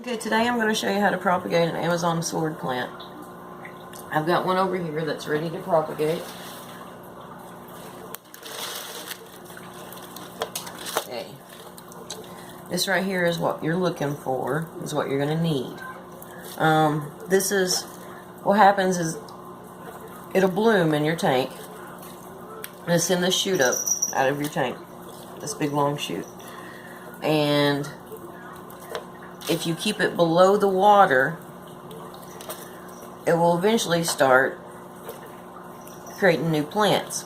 Okay, today I'm going to show you how to propagate an Amazon sword plant. I've got one over here that's ready to propagate. Okay. This right here is what you're looking for, is what you're going to need. This is, what happens is, it'll bloom in your tank. And it's in the chute up out of your tank. This big long chute. And if you keep it below the water, it will eventually start creating new plants.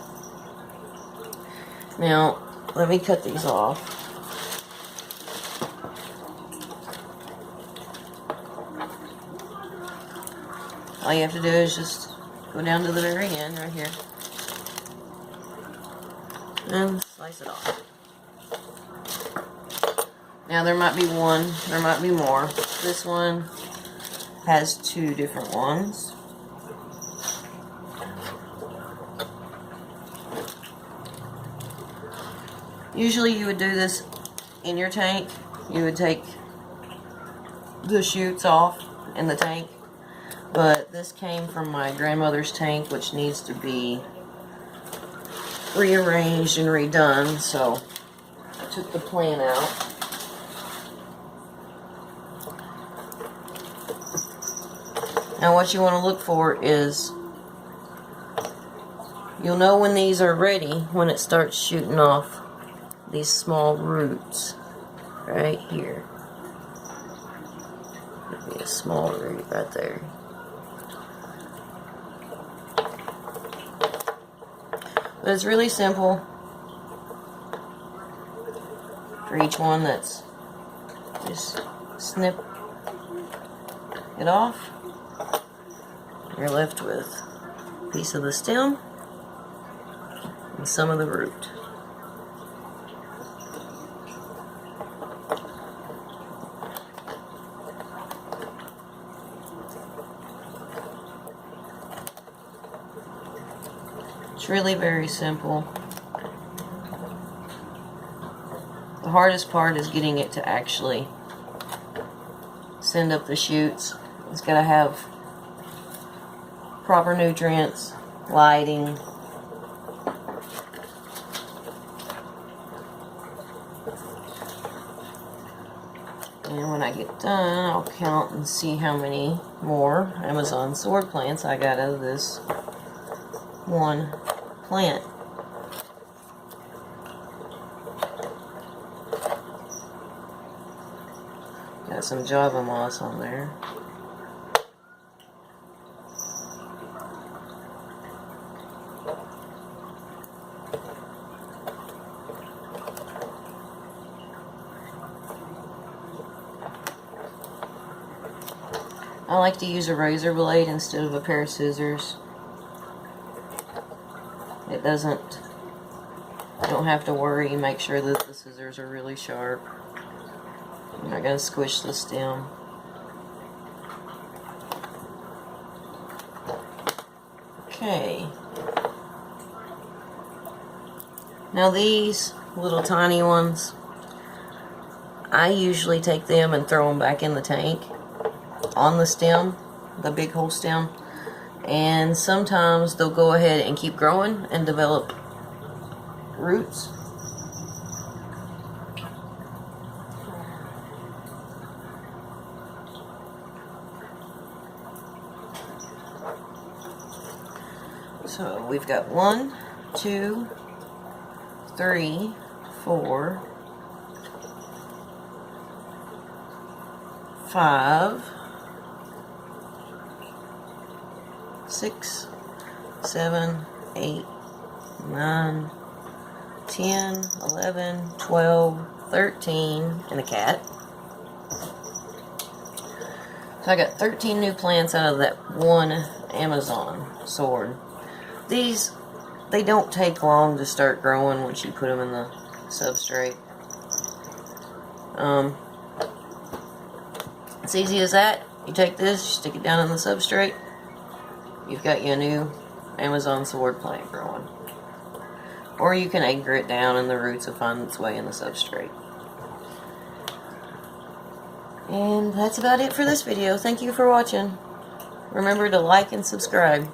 Now, let me cut these off. All you have to do is just go down to the very end right here and slice it off. Now there might be one, there might be more. This one has two different ones. Usually you would do this in your tank. You would take the chutes off in the tank. But this came from my grandmother's tank, which needs to be rearranged and redone, so I took the plant out. Now what you want to look for is, you'll know when these are ready when it starts shooting off these small roots right here. There'll be a small root right there. But it's really simple for each one. That's just snip it off. You're left with a piece of the stem and some of the root. It's really very simple. The hardest part is getting it to actually send up the shoots. It's got to have proper nutrients, lighting. And when I get done, I'll count and see how many more Amazon sword plants I got out of this one plant. Got some Java moss on there. I like to use a razor blade instead of a pair of scissors. You don't have to worry. Make sure that the scissors are really sharp. You're not going to squish the stem. Okay. Now these little tiny ones, I usually take them and throw them back in the tank on the stem, the big whole stem. And sometimes they'll go ahead and keep growing and develop roots. So we've got 1, 2, 3, 4, 5, 6, 7, 8, 9, 10, 11, 12, 13, and a cat. So I got 13 new plants out of that one Amazon sword. These, they don't take long to start growing once you put them in the substrate. It's easy as that. You take this, you stick it down in the substrate, you've got your new Amazon sword plant growing. Or you can anchor it down and the roots will find its way in the substrate. And that's about it for this video. Thank you for watching. Remember to like and subscribe.